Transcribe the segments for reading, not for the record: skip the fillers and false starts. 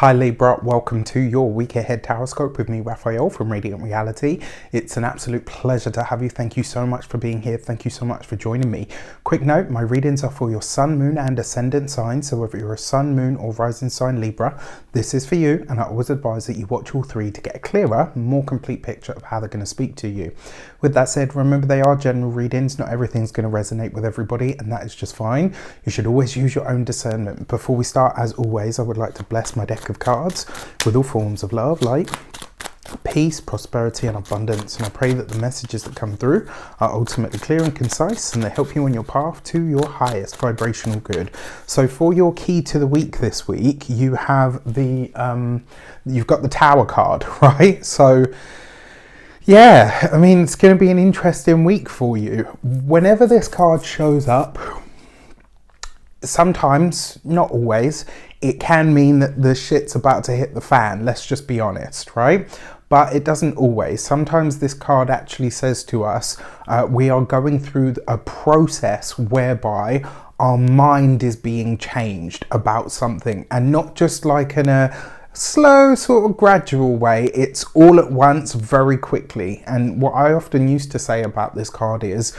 Hi Libra, welcome to your week ahead horoscope with me, Raphael from Reydiant Reality. It's an absolute pleasure to have you. Thank you so much for being here. Thank you so much for joining me. Quick note, my readings are for your sun, moon and ascendant sign. So whether you're a sun, moon or rising sign Libra, this is for you. And I always advise that you watch all three to get a clearer, more complete picture of how they're going to speak to you. With that said, remember they are general readings. Not everything's going to resonate with everybody, and that is just fine. You should always use your own discernment. Before we start, as always, I would like to bless my deck of cards with all forms of love, light, peace, prosperity and abundance, and I pray that the messages that come through are ultimately clear and concise, and they help you on your path to your highest vibrational good. So for your key to the week this week, you have the you've got the Tower card, right? So yeah, I mean, it's going to be an interesting week for you. Whenever this card shows up, sometimes, not always, it can mean that the shit's about to hit the fan. Let's just be honest, right? But it doesn't always. Sometimes this card actually says to us, we are going through a process whereby our mind is being changed about something, and not just like in a slow sort of gradual way. It's all at once, very quickly. And what I often used to say about this card is,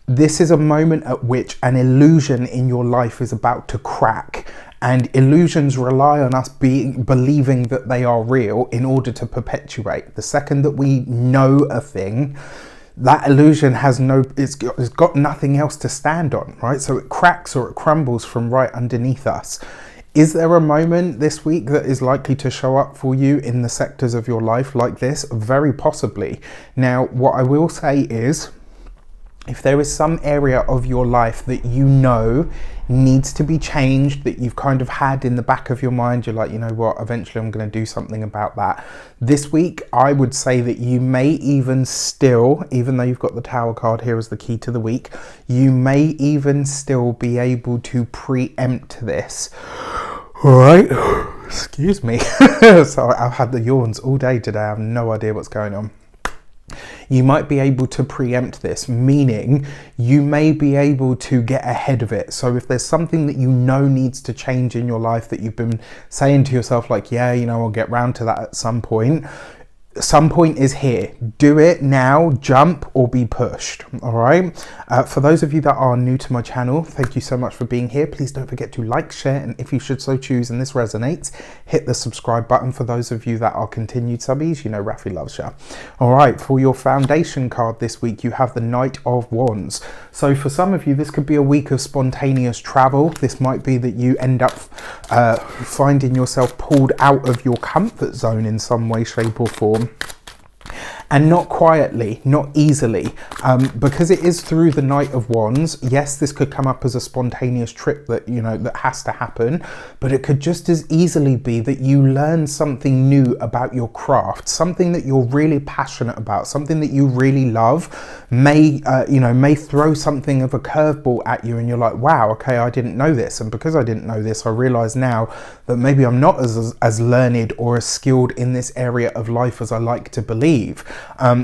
this is a moment at which an illusion in your life is about to crack, and illusions rely on us believing that they are real in order to perpetuate. The second that we know a thing, that illusion has it's got nothing else to stand on, right? So it cracks or it crumbles from right underneath us. Is there a moment this week that is likely to show up for you in the sectors of your life like this? Very possibly. Now, what I will say is, if there is some area of your life that you know needs to be changed, that you've kind of had in the back of your mind, you're like, you know what, eventually I'm going to do something about that. This week, I would say that you may even still, even though you've got the Tower card here as the key to the week, you may even still be able to preempt this. All right, excuse me. So I've had the yawns all day today. I have no idea what's going on. You might be able to preempt this, meaning you may be able to get ahead of it. So if there's something that you know needs to change in your life that you've been saying to yourself like, yeah, you know, I'll get round to that at some point. Some point is here. Do it now, jump or be pushed. All right. For those of you that are new to my channel, thank you so much for being here. Please don't forget to like, share, and if you should so choose and this resonates, hit the subscribe button. For those of you that are continued subbies, you know Rafi loves you. All right. For your foundation card this week, you have the Knight of Wands. So for some of you, this could be a week of spontaneous travel. This might be that you end up finding yourself pulled out of your comfort zone in some way, shape or form. And not quietly, not easily, because it is through the Knight of Wands. Yes, this could come up as a spontaneous trip that, you know, that has to happen, but it could just as easily be that you learn something new about your craft, something that you're really passionate about, something that you really love, may throw something of a curveball at you, and you're like, wow, okay, I didn't know this, and because I didn't know this, I realize now that maybe I'm not as learned or as skilled in this area of life as I like to believe.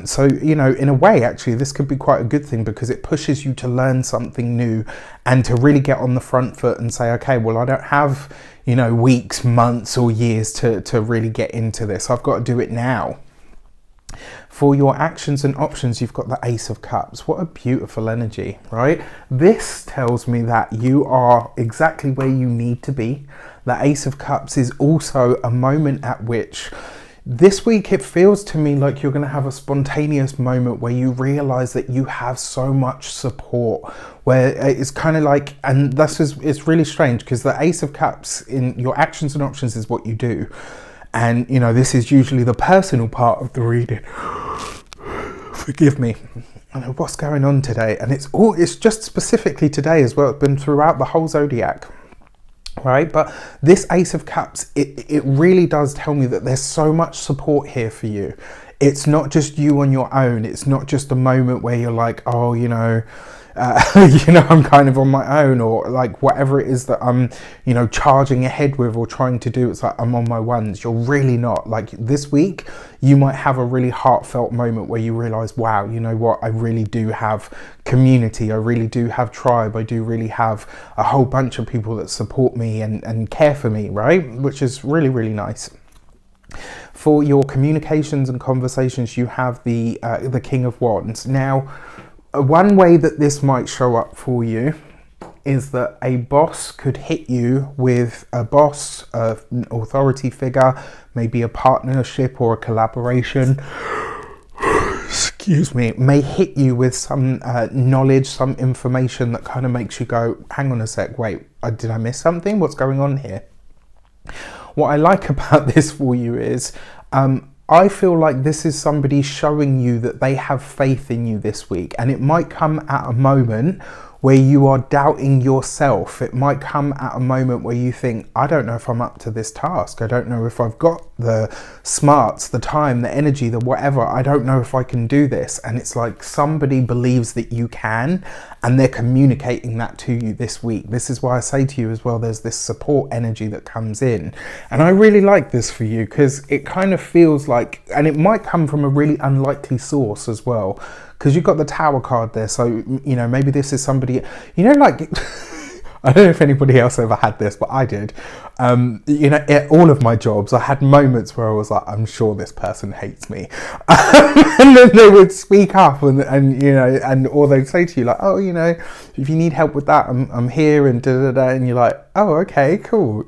So, you know, in a way, actually, this could be quite a good thing, because it pushes you to learn something new and to really get on the front foot and say, okay, well, I don't have, you know, weeks, months or years to really get into this. I've got to do it now. For your actions and options, you've got the Ace of Cups. What a beautiful energy, right? This tells me that you are exactly where you need to be. The Ace of Cups is also a moment at which this week it feels to me like you're going to have a spontaneous moment where you realize that you have so much support, where it's kind of like, and it's really strange because the Ace of Cups in your actions and options is what you do. And, you know, this is usually the personal part of the reading. Forgive me. I don't know what's going on today. And it's just specifically today as well. It's been throughout the whole zodiac. Right, but this Ace of Cups, it really does tell me that there's so much support here for you. It's not just you on your own. It's not just a moment where you're like, oh, you know, I'm kind of on my own, or like whatever it is that I'm, charging ahead with or trying to do. It's like I'm on my ones. You're really not. Like this week, you might have a really heartfelt moment where you realize, wow, you know what? I really do have community. I really do have tribe. I do really have a whole bunch of people that support me and care for me, right? Which is really, really nice. For your communications and conversations, you have the King of Wands. Now, one way that this might show up for you is that a boss could hit you with an authority figure, maybe a partnership or a collaboration. Excuse me, may hit you with some knowledge, some information that kind of makes you go, hang on a sec, wait, did I miss something? What's going on here? What I like about this for you is I feel like this is somebody showing you that they have faith in you this week, and it might come at a moment where you are doubting yourself. It might come at a moment where you think, I don't know if I'm up to this task. I don't know if I've got the smarts, the time, the energy, the whatever. I don't know if I can do this. And it's like somebody believes that you can, and they're communicating that to you this week. This is why I say to you as well, there's this support energy that comes in. And I really like this for you because it kind of feels like, and it might come from a really unlikely source as well, because you've got the Tower card there. So, maybe this is somebody, like, I don't know if anybody else ever had this, but I did. At all of my jobs, I had moments where I was like, I'm sure this person hates me. And then they would speak up and or they'd say to you like, oh, if you need help with that, I'm here and da-da-da. And you're like, oh, okay, cool.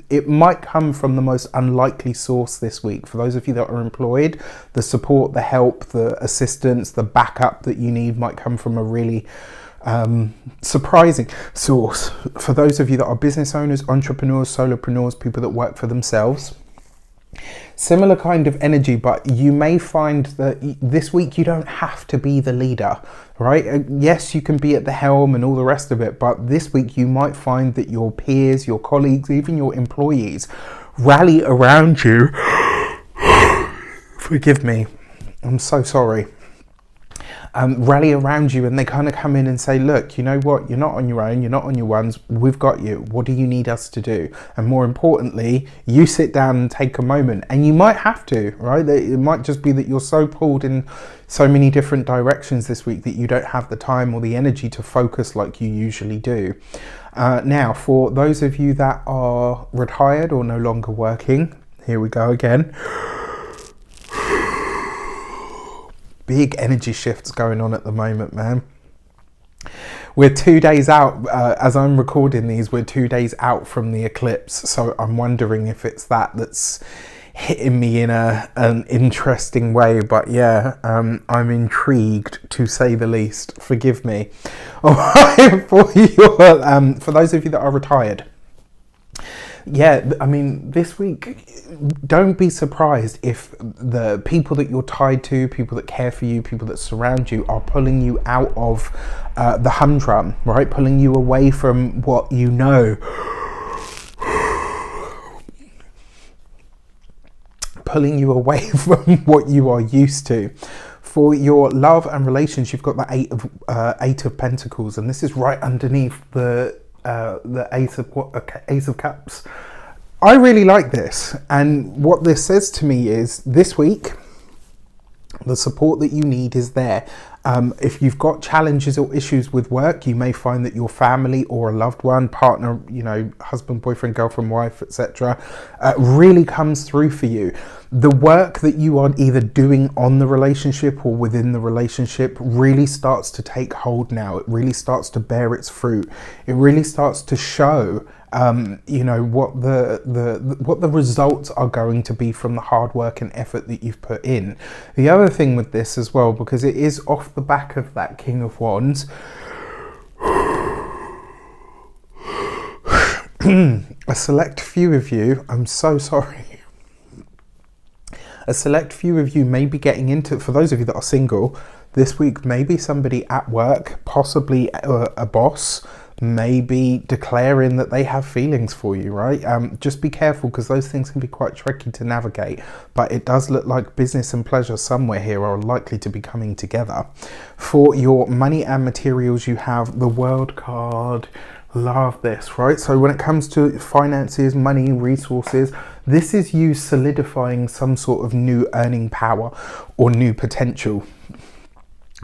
It might come from the most unlikely source this week. For those of you that are employed, the support, the help, the assistance, the backup that you need might come from a really surprising source. For those of you that are business owners, entrepreneurs, solopreneurs, people that work for themselves, similar kind of energy, but you may find that this week you don't have to be the leader, right? Yes, you can be at the helm and all the rest of it, but this week you might find that your peers, your colleagues, even your employees rally around you. Forgive me, I'm so sorry. Rally around you, and they kind of come in and say, look, you know what, you're not on your own, you're not on your ones, we've got you, what do you need us to do? And more importantly, you sit down and take a moment, and you might have to, right? It might just be that you're so pulled in so many different directions this week that you don't have the time or the energy to focus like you usually do. Now, for those of you that are retired or no longer working, here we go again. Big energy shifts going on at the moment, man. We're 2 days out, as I'm recording these, we're 2 days out from the eclipse. So I'm wondering if it's that's hitting me in an interesting way. But yeah, I'm intrigued to say the least. Forgive me. All right, for those of you that are retired. Yeah, I mean, this week, don't be surprised if the people that you're tied to, people that care for you, people that surround you are pulling you out of the humdrum, right? Pulling you away from what you know. Pulling you away from what you are used to. For your love and relations, you've got the Eight of Pentacles, and this is right underneath the Ace of Cups. I really like this, and what this says to me is this week the support that you need is there. If you've got challenges or issues with work, you may find that your family or a loved one, partner, husband, boyfriend, girlfriend, wife, etc., really comes through for you. The work that you are either doing on the relationship or within the relationship really starts to take hold now. It really starts to bear its fruit. It really starts to show what the results are going to be from the hard work and effort that you've put in. The other thing with this as well, because it is off the back of that King of Wands, a select few of you, I'm so sorry, a select few of you may be getting into, for those of you that are single, this week maybe somebody at work, possibly a boss, maybe declaring that they have feelings for you, right? Just be careful, because those things can be quite tricky to navigate, but it does look like business and pleasure somewhere here are likely to be coming together. For your money and materials, you have the World card. Love this, right? So when it comes to finances, money, resources, this is you solidifying some sort of new earning power or new potential.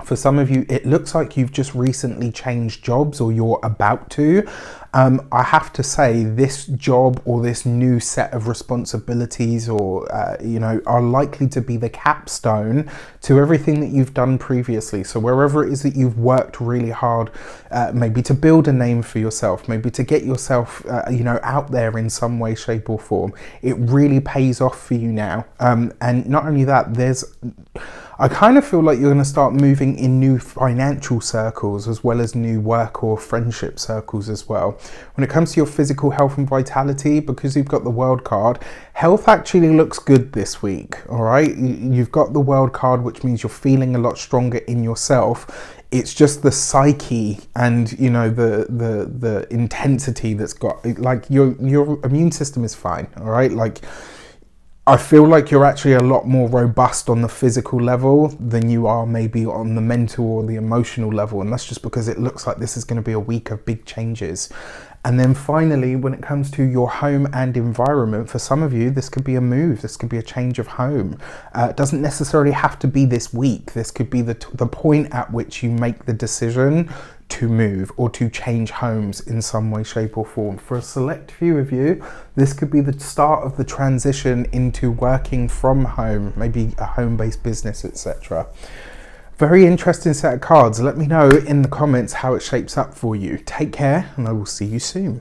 For some of you, it looks like you've just recently changed jobs, or you're about to. I have to say, this job or this new set of responsibilities, or you know, are likely to be the capstone to everything that you've done previously. So wherever it is that you've worked really hard, maybe to build a name for yourself, maybe to get yourself you know, out there in some way, shape or form, it really pays off for you now. And not only that, I kind of feel like you're going to start moving in new financial circles, as well as new work or friendship circles as well. When it comes to your physical health and vitality, because you've got the World card, health actually looks good this week, all right? You've got the World card, which means you're feeling a lot stronger in yourself. It's just the psyche and, you know, the intensity that's got, like, your immune system is fine, all right? Like, I feel like you're actually a lot more robust on the physical level than you are maybe on the mental or the emotional level. And that's just because it looks like this is going to be a week of big changes. And then finally, when it comes to your home and environment, for some of you, this could be a move. This could be a change of home. It doesn't necessarily have to be this week. This could be the point at which you make the decision to move or to change homes in some way, shape or form. For a select few of you, this could be the start of the transition into working from home, maybe a home-based business, etc. Very interesting set of cards. Let me know in the comments how it shapes up for you. Take care, and I will see you soon.